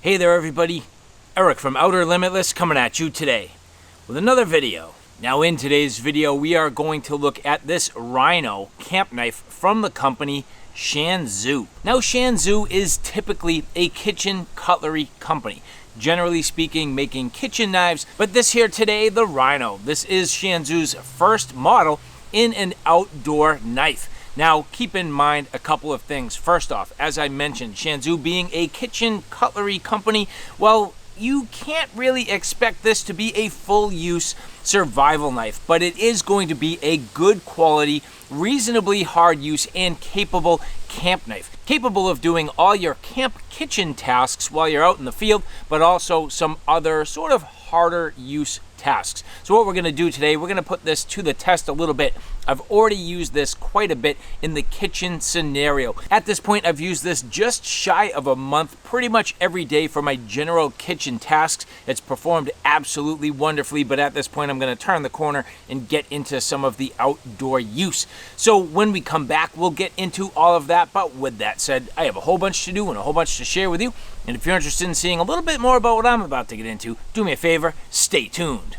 Hey there everybody, Eric from Outer Limitless coming at you today with another video. Now in today's video we are going to look at this Rhino camp knife from the company Shan Zu. Now Shan Zu is typically a kitchen cutlery company, generally speaking making kitchen knives, but this here today, the Rhino, this is Shan Zu's first model in an outdoor knife. Now, keep in mind a couple of things. First off, as I mentioned, Shan Zu being a kitchen cutlery company, well, you can't really expect this to be a full-use survival knife, but it is going to be a good quality, reasonably hard use, and capable camp knife. Capable of doing all your camp kitchen tasks while you're out in the field, but also some other sort of harder use tasks. So what we're going to do today, we're going to put this to the test a little bit. I've already used this quite a bit in the kitchen scenario. At this point, I've used this just shy of a month, pretty much every day for my general kitchen tasks. It's performed absolutely wonderfully, but at this point, I'm going to turn the corner and get into some of the outdoor use. So when we come back, we'll get into all of that. But with that said, I have a whole bunch to do and a whole bunch to share with you. And if you're interested in seeing a little bit more about what I'm about to get into, do me a favor, stay tuned.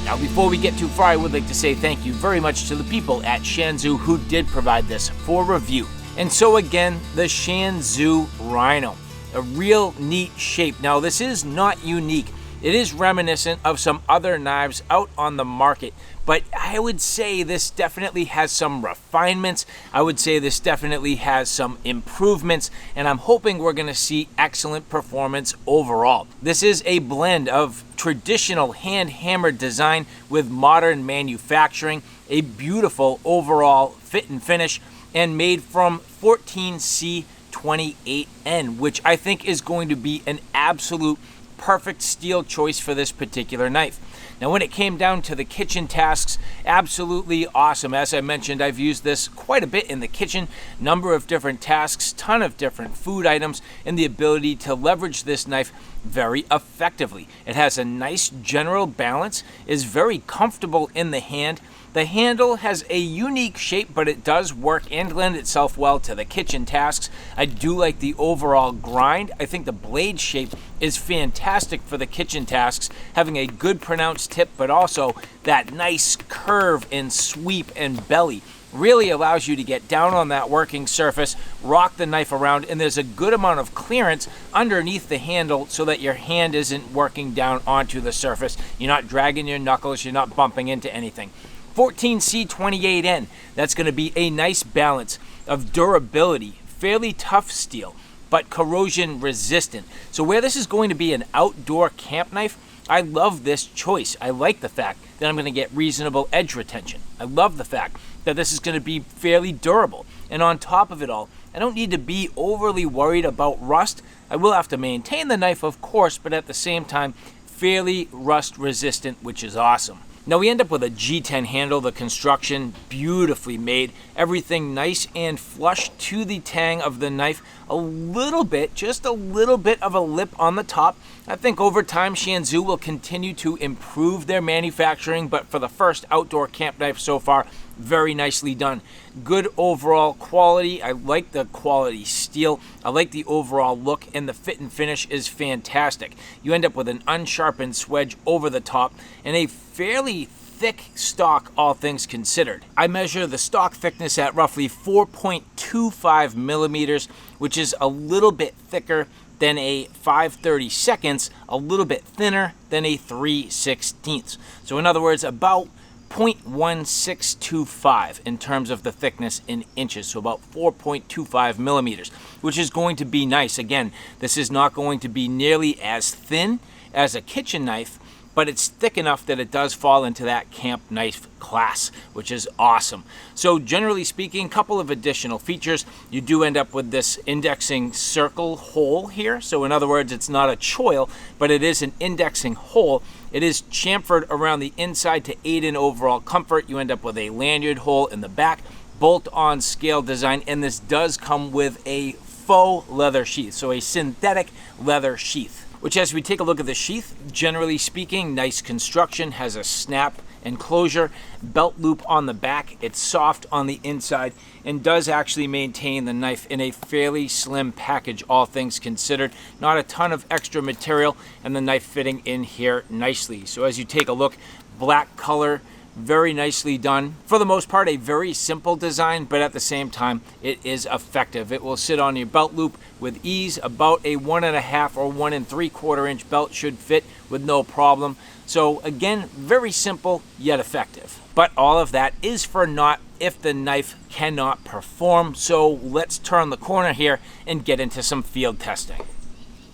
Now, before we get too far, I would like to say thank you very much to the people at Shan Zu who did provide this for review. And so again, the Shan Zu Rhino, a real neat shape. Now, this is not unique. It is reminiscent of some other knives out on the market, but I would say this definitely has some refinements. I would say this definitely has some improvements, and I'm hoping we're going to see excellent performance overall. This is a blend of traditional hand-hammered design with modern manufacturing, a beautiful overall fit and finish, and made from 14C28N, which I think is going to be an absolute perfect steel choice for this particular knife. Now, when it came down to the kitchen tasks, absolutely awesome. As I mentioned, I've used this quite a bit in the kitchen, number of different tasks, ton of different food items, and the ability to leverage this knife very effectively. It has a nice general balance, is very comfortable in the hand. The handle has a unique shape, but it does work and lend itself well to the kitchen tasks. I do like the overall grind. I think the blade shape is fantastic for the kitchen tasks, having a good pronounced tip, but also that nice curve and sweep and belly. Really allows you to get down on that working surface, rock the knife around, and there's a good amount of clearance underneath the handle so that your hand isn't working down onto the surface. You're not dragging your knuckles, you're not bumping into anything. 14C28N, that's going to be a nice balance of durability, fairly tough steel, but corrosion resistant. So where this is going to be an outdoor camp knife, I love this choice. I like the fact that I'm going to get reasonable edge retention. I love the fact that this is going to be fairly durable. And on top of it all, I don't need to be overly worried about rust. I will have to maintain the knife, of course, but at the same time, fairly rust resistant, which is awesome. Now we end up with a G10 handle, the construction beautifully made, everything nice and flush to the tang of the knife, a little bit, just a little bit of a lip on the top. I think over time Shan Zu will continue to improve their manufacturing, but for the first outdoor camp knife so far, very nicely done. Good overall quality. I like the quality steel. I like the overall look, and the fit and finish is fantastic. You end up with an unsharpened swedge over the top and a fairly thick stock, all things considered. I measure the stock thickness at roughly 4.25 millimeters, which is a little bit thicker than a 5/32, a little bit thinner than a 3/16. So in other words, about 0.1625 in terms of the thickness in inches, so about 4.25 millimeters, which is going to be nice. Again, this is not going to be nearly as thin as a kitchen knife, but it's thick enough that it does fall into that camp knife class, which is awesome. So generally speaking, a couple of additional features. You do end up with this indexing circle hole here. So in other words, it's not a choil, but it is an indexing hole. It is chamfered around the inside to aid in overall comfort. You end up with a lanyard hole in the back, bolt-on scale design, and this does come with a faux leather sheath, so a synthetic leather sheath. Which, as we take a look at the sheath, generally speaking, nice construction, has a snap enclosure, belt loop on the back. It's soft on the inside and does actually maintain the knife in a fairly slim package, all things considered. Not a ton of extra material, and the knife fitting in here nicely. So as you take a look, black color, very nicely done. For the most part, a very simple design, but at the same time, it is effective. It will sit on your belt loop with ease. About a 1.5 or 1 3/4 inch belt should fit with no problem. So again, very simple yet effective. But all of that is for naught if the knife cannot perform. So let's turn the corner here and get into some field testing.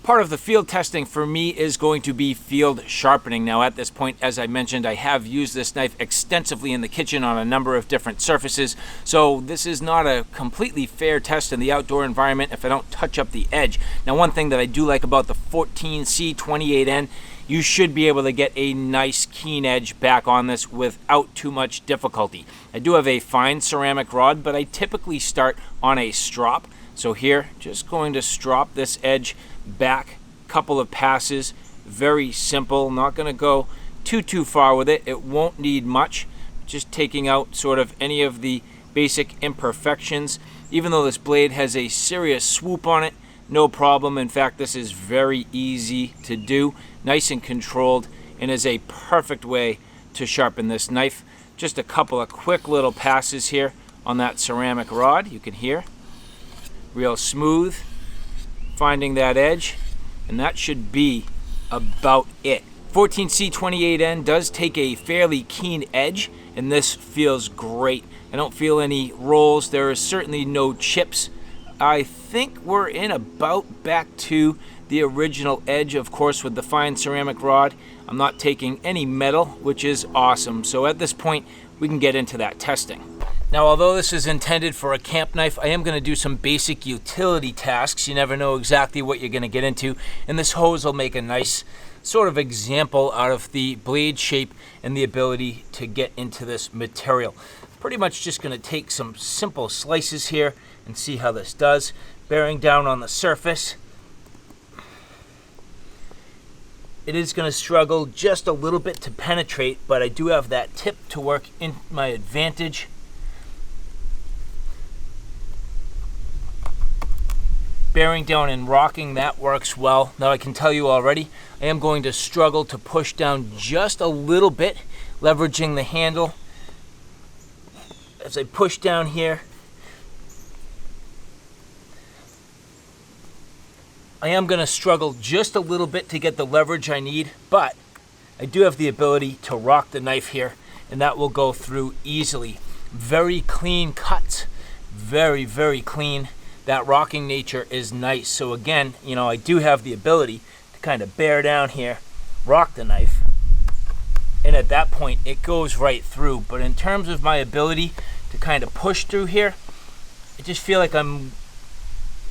Part of the field testing for me is going to be field sharpening. Now at this point, as I mentioned, I have used this knife extensively in the kitchen on a number of different surfaces, so this is not a completely fair test in the outdoor environment if I don't touch up the edge. Now one thing that I do like about the 14C28N, you should be able to get a nice keen edge back on this without too much difficulty. I do have a fine ceramic rod, but I typically start on a strop. So here, just going to strop this edge back, couple of passes, very simple. Not going to go too far with it. It won't need much. Just taking out sort of any of the basic imperfections. Even though this blade has a serious swoop on it, no problem. In fact, this is very easy to do, nice and controlled, and is a perfect way to sharpen this knife. Just a couple of quick little passes here on that ceramic rod. You can hear real smooth, finding that edge, and that should be about it. 14C28N does take a fairly keen edge, and this feels great. I don't feel any rolls. There is certainly no chips. I think we're in about back to the original edge, of course, with the fine ceramic rod. I'm not taking any metal, which is awesome. So at this point, we can get into that testing. Now, although this is intended for a camp knife, I am going to do some basic utility tasks. You never know exactly what you're going to get into, and this hose will make a nice sort of example out of the blade shape and the ability to get into this material. Pretty much just going to take some simple slices here and see how this does. Bearing down on the surface, it is going to struggle just a little bit to penetrate, but I do have that tip to work in my advantage. Bearing down and rocking, that works well. Now I can tell you already, I am going to struggle to push down just a little bit, leveraging the handle. As I push down here, I am going to struggle just a little bit to get the leverage I need, but I do have the ability to rock the knife here, and that will go through easily. Very clean cuts, very, very clean. That rocking nature is nice. So again, you know, I do have the ability to kind of bear down here, rock the knife, and at that point it goes right through. But in terms of my ability to kind of push through here, I just feel like I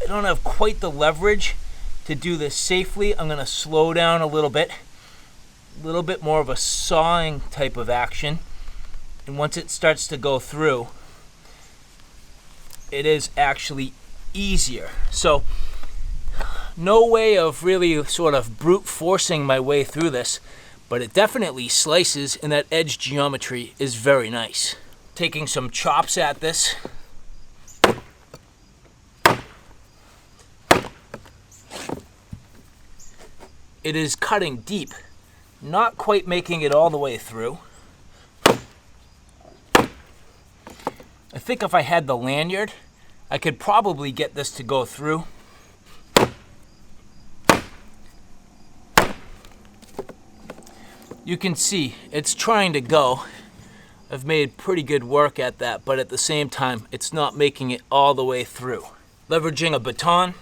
don't have quite the leverage to do this safely. I'm going to slow down a little bit more of a sawing type of action, and once it starts to go through, it is actually easier. So no way of really sort of brute forcing my way through this, but it definitely slices, and that edge geometry is very nice. Taking some chops at this. It is cutting deep, not quite making it all the way through. I think if I had the lanyard, I could probably get this to go through. You can see it's trying to go. I've made pretty good work at that, but at the same time, it's not making it all the way through. Leveraging a baton,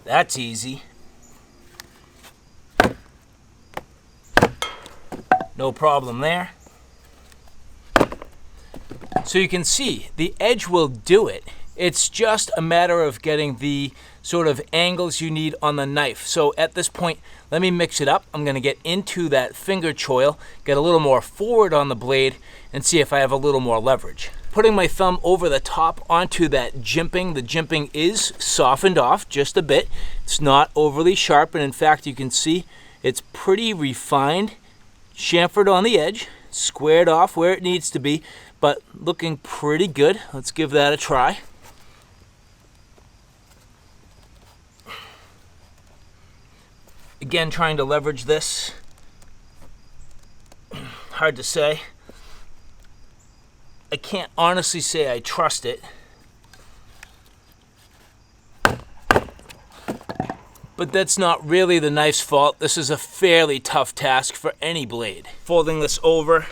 that's easy. No problem there. So you can see the edge will do it. It's just a matter of getting the sort of angles you need on the knife. So at this point, let me mix it up. I'm going to get into that finger choil, get a little more forward on the blade, and see if I have a little more leverage. Putting my thumb over the top onto that jimping. The jimping is softened off just a bit. It's not overly sharp, and in fact, you can see it's pretty refined, chamfered on the edge, squared off where it needs to be, but looking pretty good. Let's give that a try. Again, trying to leverage this. Hard to say. I can't honestly say I trust it. But that's not really the knife's fault. This is a fairly tough task for any blade. Folding this over.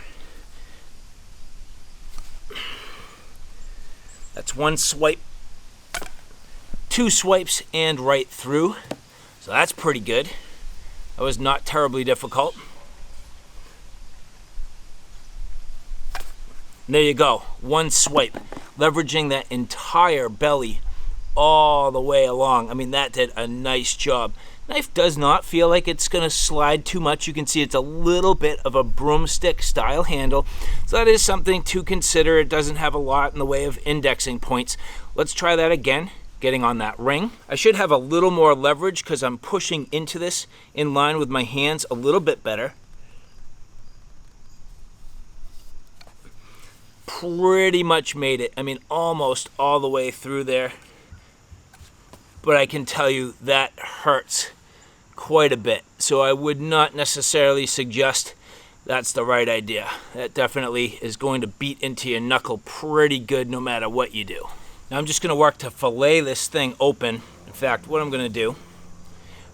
That's one swipe, two swipes, and right through. So that's pretty good. That was not terribly difficult. And there you go, one swipe, leveraging that entire belly all the way along. I mean, that did a nice job. Knife does not feel like it's gonna slide too much. You can see it's a little bit of a broomstick style handle. So that is something to consider. It doesn't have a lot in the way of indexing points. Let's try that again, getting on that ring. I should have a little more leverage because I'm pushing into this in line with my hands a little bit better. Pretty much made it. I mean, almost all the way through there. But I can tell you that hurts quite a bit. So I would not necessarily suggest that's the right idea. That definitely is going to beat into your knuckle pretty good no matter what you do. Now I'm just going to work to fillet this thing open. In fact, what I'm going to do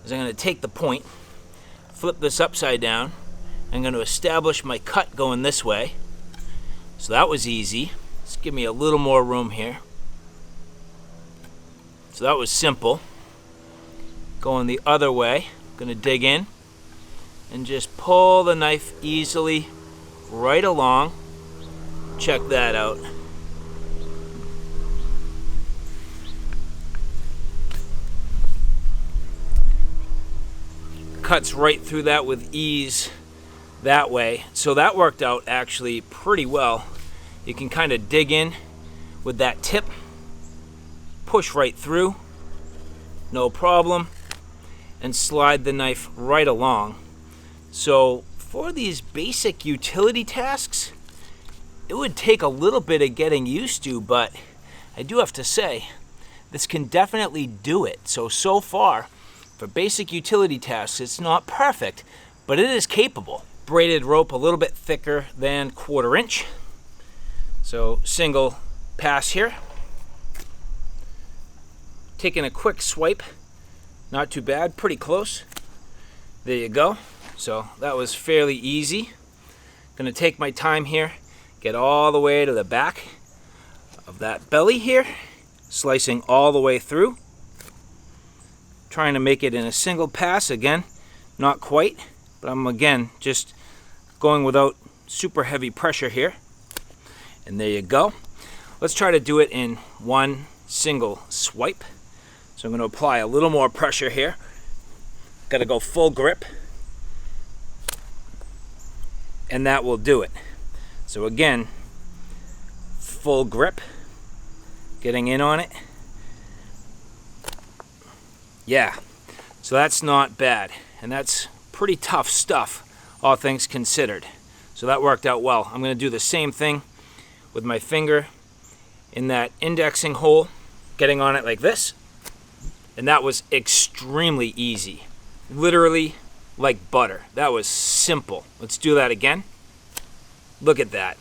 is I'm going to take the point, flip this upside down. I'm going to establish my cut going this way. So that was easy. Let's give me a little more room here. So that was simple. Going the other way, I'm going to dig in and just pull the knife easily right along. Check that out. Cuts right through that with ease that way. So that worked out actually pretty well. You can kind of dig in with that tip, push right through, no problem, and slide the knife right along. So for these basic utility tasks, it would take a little bit of getting used to, but I do have to say, this can definitely do it. So far, for basic utility tasks, it's not perfect, but it is capable. Braided rope a little bit thicker than 1/4 inch. So single pass here. Taking a quick swipe, not too bad, pretty close. There you go. So that was fairly easy. Gonna take my time here, get all the way to the back of that belly here, slicing all the way through. Trying to make it in a single pass, again, not quite, but I'm again just going without super heavy pressure here. And there you go. Let's try to do it in one single swipe. So I'm going to apply a little more pressure here. Got to go full grip. And that will do it. So again, full grip. Getting in on it. Yeah, so that's not bad. And that's pretty tough stuff, all things considered. So that worked out well. I'm going to do the same thing with my finger in that indexing hole, getting on it like this. And that was extremely easy. Literally like butter. That was simple. Let's do that again. Look at that.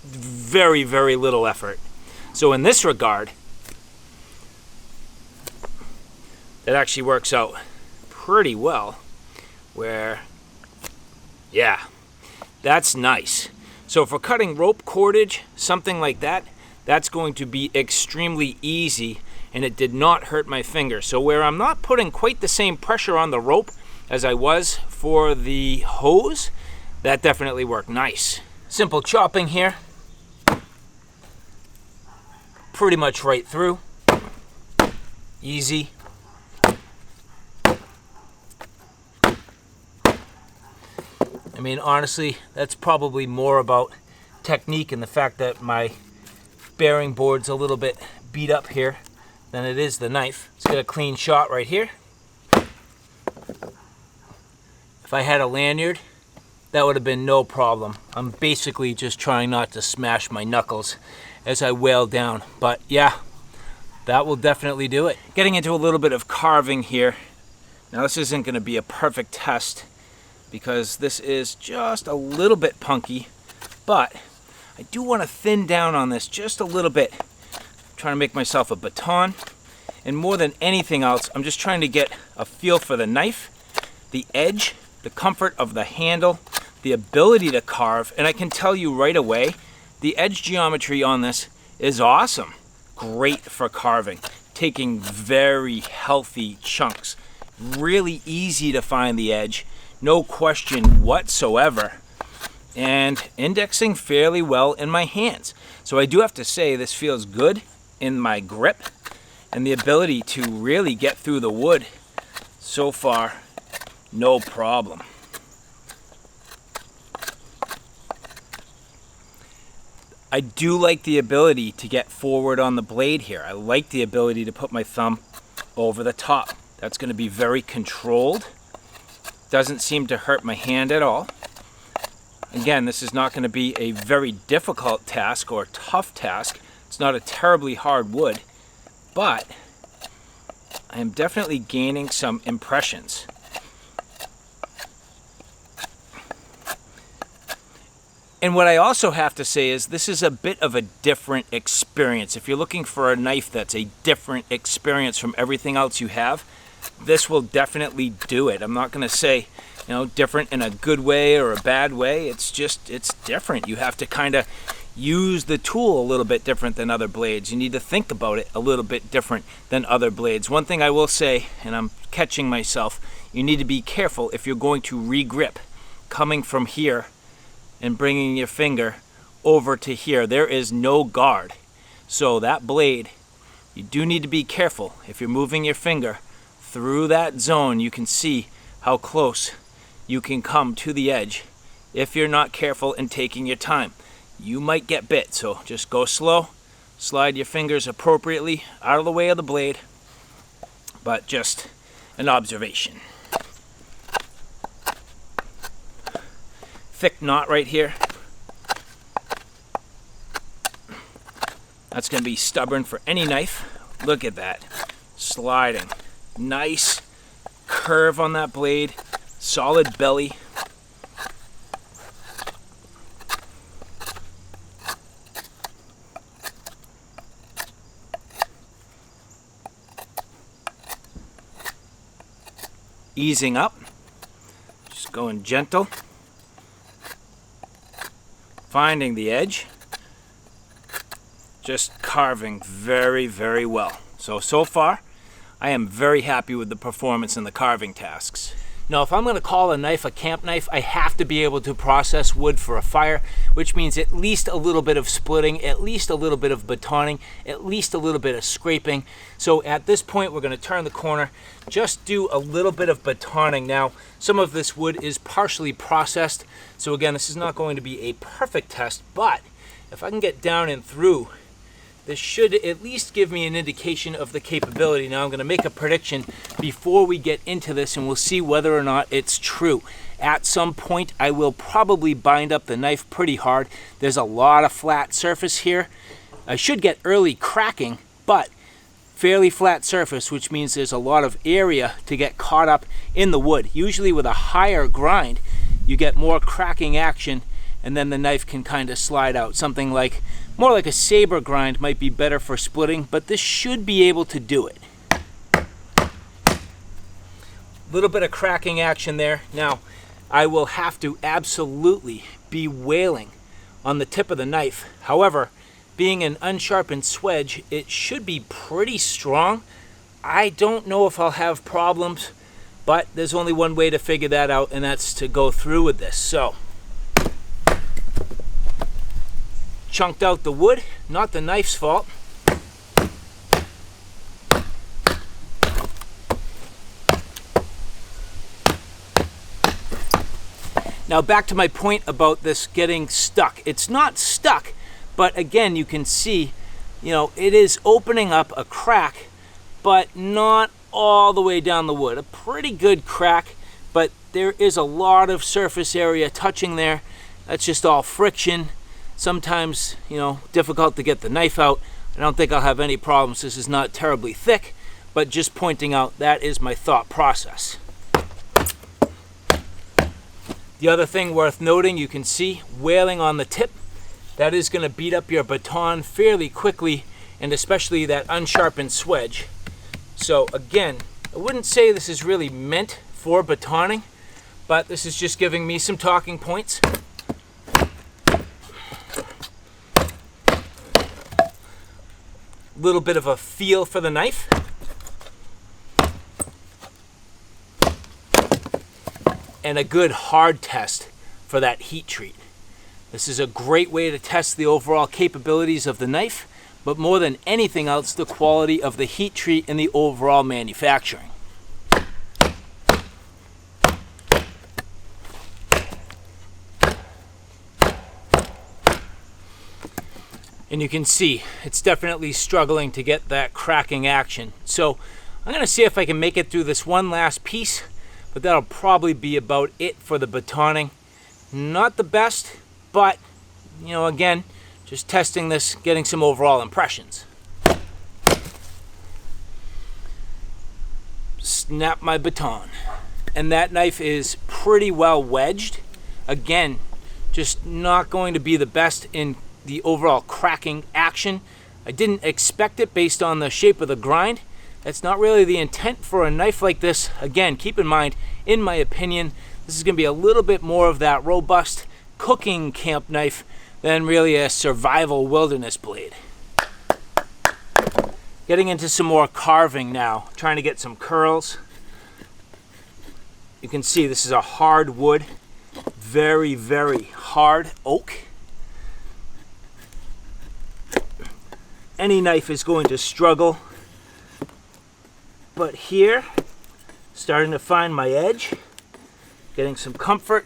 Very, very little effort. So in this regard, that actually works out pretty well. Where, yeah, that's nice. So for cutting rope cordage, something like that, that's going to be extremely easy, and it did not hurt my finger. So where I'm not putting quite the same pressure on the rope as I was for the hose, that definitely worked nice. Simple chopping here. Pretty much right through. Easy. I mean, honestly, that's probably more about technique and the fact that my bearing board's a little bit beat up here than it is the knife. Let's get a clean shot right here. If I had a lanyard, that would have been no problem. I'm basically just trying not to smash my knuckles as I wail down. But yeah, that will definitely do it. Getting into a little bit of carving here. Now this isn't going to be a perfect test because this is just a little bit punky, but I do want to thin down on this just a little bit. I'm trying to make myself a baton, and more than anything else, I'm just trying to get a feel for the knife, the edge, the comfort of the handle, the ability to carve, and I can tell you right away, the edge geometry on this is awesome. Great for carving, taking very healthy chunks. Really easy to find the edge, no question whatsoever, and indexing fairly well in my hands. So I do have to say this feels good in my grip, and the ability to really get through the wood so far, no problem. I do like the ability to get forward on the blade here. I like the ability to put my thumb over the top. That's going to be very controlled. Doesn't seem to hurt my hand at all. Again, this is not going to be a very difficult task or tough task. It's not a terribly hard wood, but I am definitely gaining some impressions. And what I also have to say is this is a bit of a different experience. If you're looking for a knife that's a different experience from everything else you have, this will definitely do it. I'm not going to say, you know, different in a good way or a bad way. It's just, it's different. You have to kind of use the tool a little bit different than other blades. You need to think about it a little bit different than other blades. One thing I will say, and I'm catching myself, you need to be careful if you're going to re-grip coming from here and bringing your finger over to here. There is no guard. So that blade, you do need to be careful. If you're moving your finger through that zone, you can see how close you can come to the edge. If you're not careful and taking your time, you might get bit. So just go slow, slide your fingers appropriately out of the way of the blade, but just an observation. Thick knot right here. That's going to be stubborn for any knife. Look at that. Sliding. Nice curve on that blade. Solid belly. Easing up. Just going gentle. Finding the edge, just carving very, very well. So far, I am very happy with the performance in the carving tasks. Now, if I'm going to call a knife a camp knife, I have to be able to process wood for a fire, which means at least a little bit of splitting, at least a little bit of batoning, at least a little bit of scraping. So at this point, we're going to turn the corner, just do a little bit of batoning. Now, some of this wood is partially processed, so again, this is not going to be a perfect test, but if I can get down and through, this should at least give me an indication of the capability. Now I'm going to make a prediction before we get into this, and we'll see whether or not it's true. At some point, I will probably bind up the knife pretty hard. There's a lot of flat surface here. I should get early cracking, but fairly flat surface, which means there's a lot of area to get caught up in the wood. Usually with a higher grind, you get more cracking action, and then the knife can kind of slide out. Something like, more like a saber grind might be better for splitting, but this should be able to do it. A little bit of cracking action there. Now, I will have to absolutely be wailing on the tip of the knife. However, being an unsharpened swedge, it should be pretty strong. I don't know if I'll have problems, but there's only one way to figure that out, and that's to go through with this. So, chunked out the wood, not the knife's fault. Now back to my point about this getting stuck. It's not stuck, but again, you can see, you know, it is opening up a crack, but not all the way down the wood. A pretty good crack, but there is a lot of surface area touching there. That's just all friction. Sometimes, you know, difficult to get the knife out. I don't think I'll have any problems. This is not terribly thick, but just pointing out that is my thought process. The other thing worth noting, you can see whaling on the tip. That is going to beat up your baton fairly quickly, and especially that unsharpened swedge. So again, I wouldn't say this is really meant for batoning, but this is just giving me some talking points. Little bit of a feel for the knife. And a good hard test for that heat treat. This is a great way to test the overall capabilities of the knife, but more than anything else, the quality of the heat treat and the overall manufacturing. And you can see it's definitely struggling to get that cracking action. So I'm going to see if I can make it through this one last piece, but that'll probably be about it for the batoning. Not the best, but you know, again, just testing this, getting some overall impressions. Snap my baton. And that knife is pretty well wedged. Again, just not going to be the best in the overall cracking action. I didn't expect it based on the shape of the grind. That's not really the intent for a knife like this. Again, keep in mind, in my opinion, this is going to be a little bit more of that robust cooking camp knife than really a survival wilderness blade. Getting into some more carving now, trying to get some curls. You can see this is a hard wood, very, very hard oak. Any knife is going to struggle, but here, starting to find my edge, getting some comfort,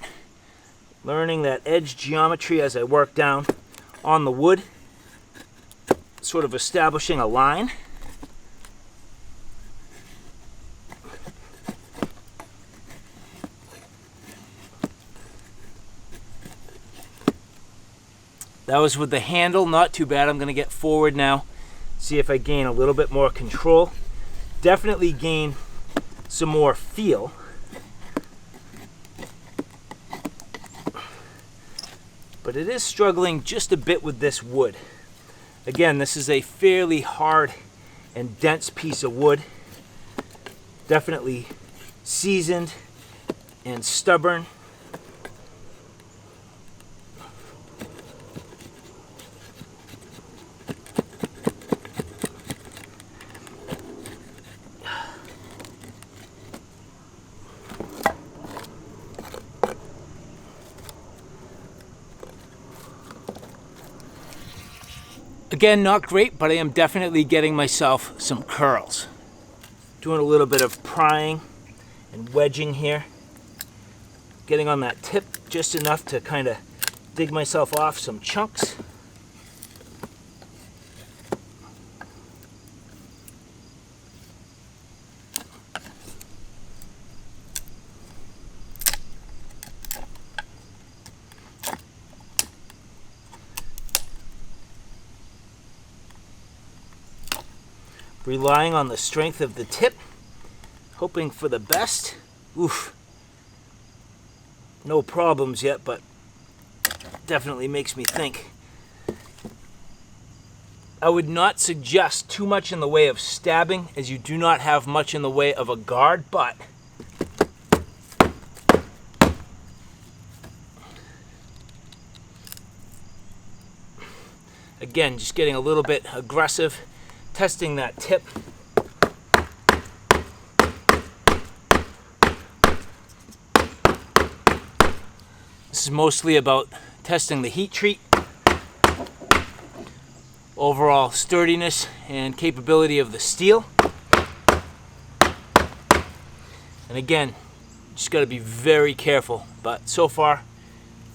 learning that edge geometry as I work down on the wood, sort of establishing a line. That was with the handle, not too bad. I'm going to get forward now, see if I gain a little bit more control. Definitely gain some more feel. But it is struggling just a bit with this wood. Again, this is a fairly hard and dense piece of wood. Definitely seasoned and stubborn. Again, not great, but I am definitely getting myself some curls. Doing a little bit of prying and wedging here. Getting on that tip just enough to kind of dig myself off some chunks. Relying on the strength of the tip, hoping for the best. Oof. No problems yet, but definitely makes me think. I would not suggest too much in the way of stabbing, as you do not have much in the way of a guard, but again, just getting a little bit aggressive. Testing that tip. This is mostly about testing the heat treat, overall sturdiness and capability of the steel. And again, just got to be very careful, but so far,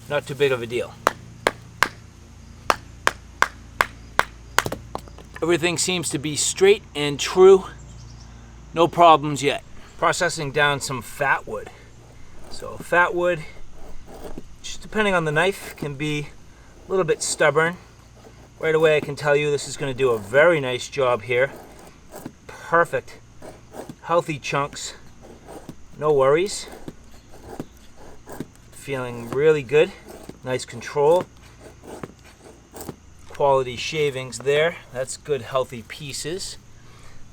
not too big of a deal. Everything seems to be straight and true. No problems yet. Processing down some fat wood. So fat wood, just depending on the knife, can be a little bit stubborn. Right away I can tell you this is going to do a very nice job here. Perfect, healthy chunks, no worries. Feeling really good, nice control. Quality shavings there, that's good healthy pieces.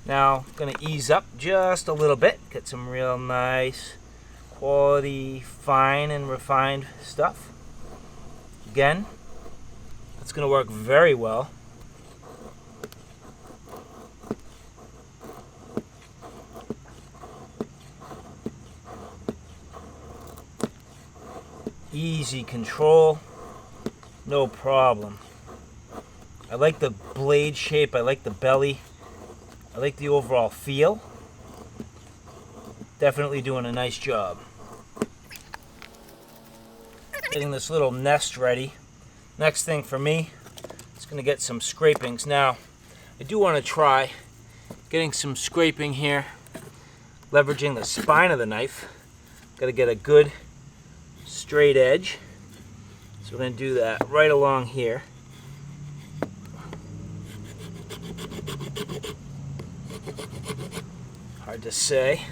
Now I'm going to ease up just a little bit, get some real nice quality fine and refined stuff. Again, it's going to work very well. Easy control, no problem. I like the blade shape, I like the belly, I like the overall feel. Definitely doing a nice job. Getting this little nest ready. Next thing for me is going to get some scrapings. Now, I do want to try getting some scraping here, leveraging the spine of the knife. Got to get a good straight edge. So we're going to do that right along here. Hard to say.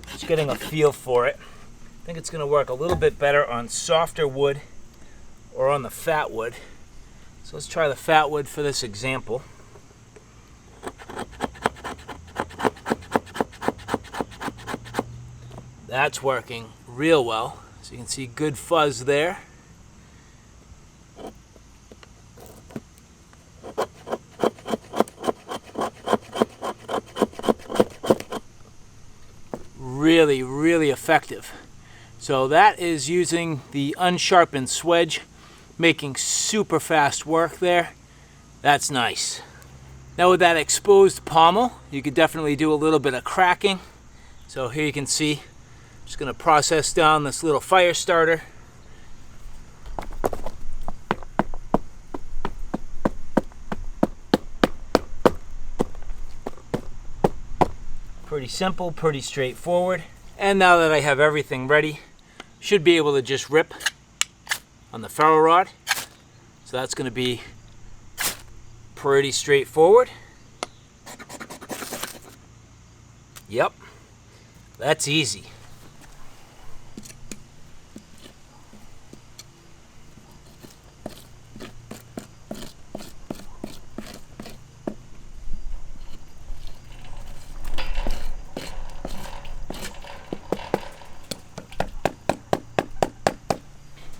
Just getting a feel for it. I think it's going to work a little bit better on softer wood or on the fat wood. So let's try the fat wood for this example. That's working real well. So you can see good fuzz there. Really, really effective. So that is using the unsharpened swedge, making super fast work there. That's nice. Now with that exposed pommel, you could definitely do a little bit of cracking. So here you can see, I'm just going to process down this little fire starter. Pretty simple, pretty straightforward. And now that I have everything ready, should be able to just rip on the ferro rod. So that's going to be pretty straightforward. Yep, that's easy.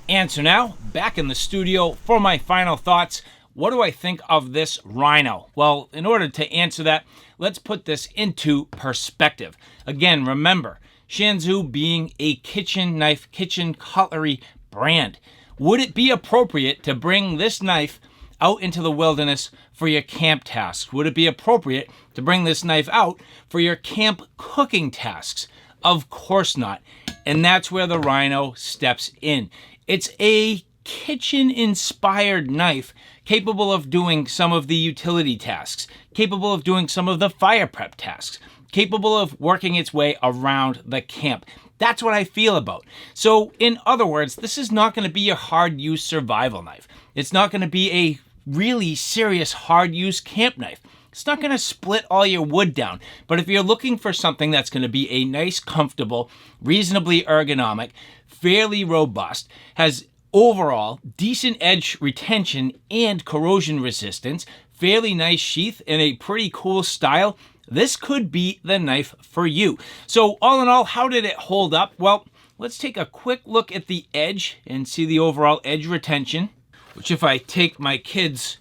And so now, back in the studio for my final thoughts. What do I think of this Rhino? Well, in order to answer that, let's put this into perspective. Again, remember, Shan Zu being a kitchen knife, kitchen cutlery brand. Would it be appropriate to bring this knife out into the wilderness for your camp tasks? Would it be appropriate to bring this knife out for your camp cooking tasks? Of course not. And that's where the Rhino steps in. It's a kitchen-inspired knife capable of doing some of the utility tasks, capable of doing some of the fire prep tasks, capable of working its way around the camp. That's what I feel about. So in other words, this is not going to be a hard-use survival knife. It's not going to be a really serious hard-use camp knife. It's not going to split all your wood down. But if you're looking for something that's going to be a nice, comfortable, reasonably ergonomic, fairly robust, has overall decent edge retention and corrosion resistance, fairly nice sheath, and a pretty cool style, this could be the knife for you. So all in all, how did it hold up? Well, let's take a quick look at the edge and see the overall edge retention, which if I take my kids'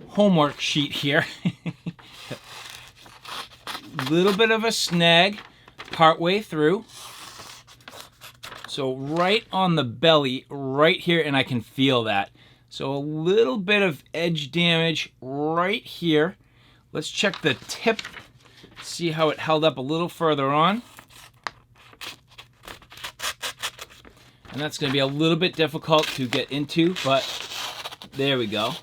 homework sheet here, little bit of a snag partway through. So right on the belly, right here, and I can feel that. So a little bit of edge damage right here. Let's check the tip, see how it held up a little further on. And that's going to be a little bit difficult to get into, but there we go.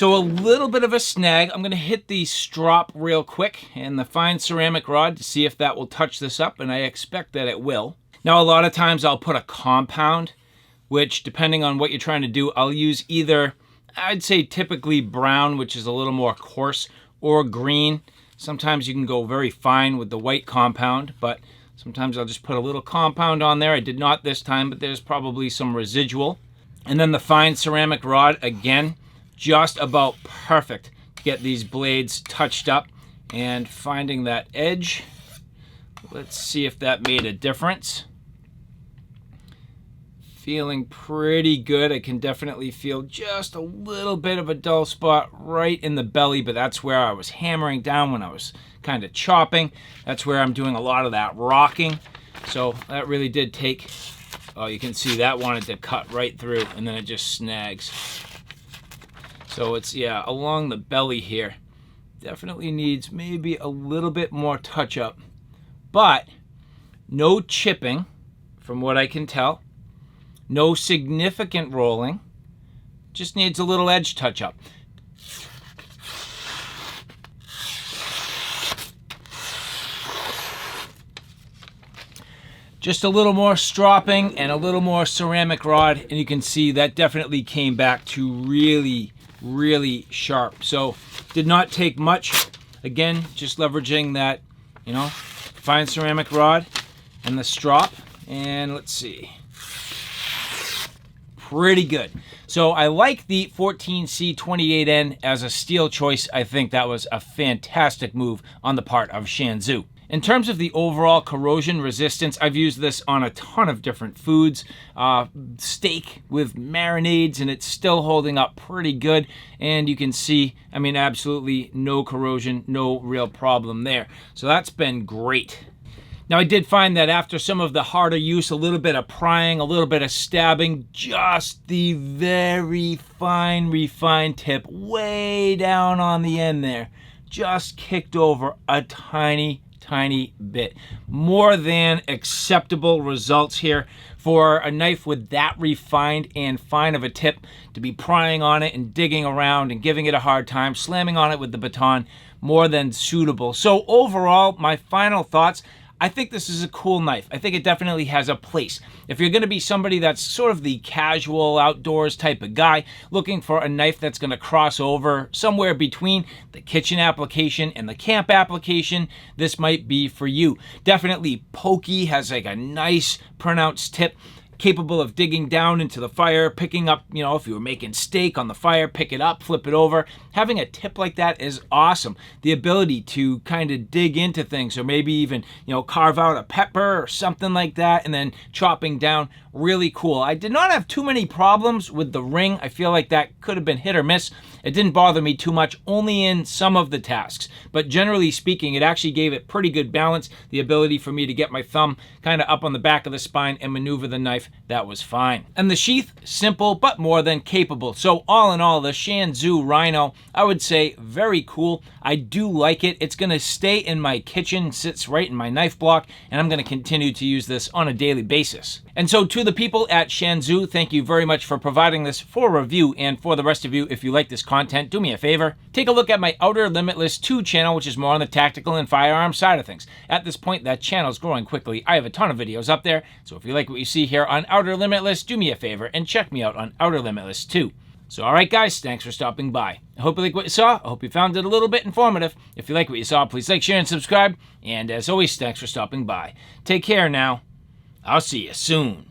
So a little bit of a snag. I'm gonna hit the strop real quick and the fine ceramic rod to see if that will touch this up, and I expect that it will. Now, a lot of times I'll put a compound, which depending on what you're trying to do, I'll use either, I'd say typically brown, which is a little more coarse, or green. Sometimes you can go very fine with the white compound, but sometimes I'll just put a little compound on there. I did not this time, but there's probably some residual. And then the fine ceramic rod, again, just about perfect to get these blades touched up and finding that edge. Let's see if that made a difference. Feeling pretty good. I can definitely feel just a little bit of a dull spot right in the belly, but that's where I was hammering down when I was kind of chopping. That's where I'm doing a lot of that rocking. So that really did take, oh, you can see that wanted to cut right through and then it just snags. So it's, yeah, along the belly here. Definitely needs maybe a little bit more touch up, but no chipping from what I can tell. No significant rolling. Just needs a little edge touch up. Just a little more stropping and a little more ceramic rod, and you can see that definitely came back to really sharp. So did not take much. Again, just leveraging that, you know, fine ceramic rod and the strop. And let's see. Pretty good. So I like the 14C28N as a steel choice. I think that was a fantastic move on the part of Shan Zu. In terms of the overall corrosion resistance, I've used this on a ton of different foods. Steak with marinades, and it's still holding up pretty good. And you can see, I mean, absolutely no corrosion, no real problem there. So that's been great. Now, I did find that after some of the harder use, a little bit of prying, a little bit of stabbing, just the very fine, refined tip way down on the end there just kicked over a tiny bit. More than acceptable results here for a knife with that refined and fine of a tip to be prying on it and digging around and giving it a hard time, slamming on it with the baton. More than suitable. So overall, my final thoughts, I think this is a cool knife. I think it definitely has a place. If you're going to be somebody that's sort of the casual outdoors type of guy, looking for a knife that's going to cross over somewhere between the kitchen application and the camp application, this might be for you. Definitely pokey, has like a nice pronounced tip, capable of digging down into the fire, picking up, you know, if you were making steak on the fire, pick it up, flip it over. Having a tip like that is awesome. The ability to kind of dig into things, or maybe even, you know, carve out a pepper or something like that, and then chopping down, really cool. I did not have too many problems with the ring. I feel like that could have been hit or miss. It didn't bother me too much, only in some of the tasks. But generally speaking, it actually gave it pretty good balance, the ability for me to get my thumb kind of up on the back of the spine and maneuver the knife. That was fine. And the sheath, simple, but more than capable. So all in all, the Shan Zu Rhino, I would say very cool. I do like it. It's gonna stay in my kitchen, sits right in my knife block, and I'm gonna continue to use this on a daily basis. And so to the people at Shan Zu, thank you very much for providing this for review. And for the rest of you, if you like this content, do me a favor, take a look at my Outer Limitless 2 channel, which is more on the tactical and firearm side of things. At this point, that channel is growing quickly. I have a ton of videos up there, so if you like what you see here on Outer Limitless, do me a favor and check me out on Outer Limitless 2. So alright guys, thanks for stopping by. I hope you like what you saw. I hope you found it a little bit informative. If you like what you saw, please like, share, and subscribe. And as always, thanks for stopping by. Take care now. I'll see you soon.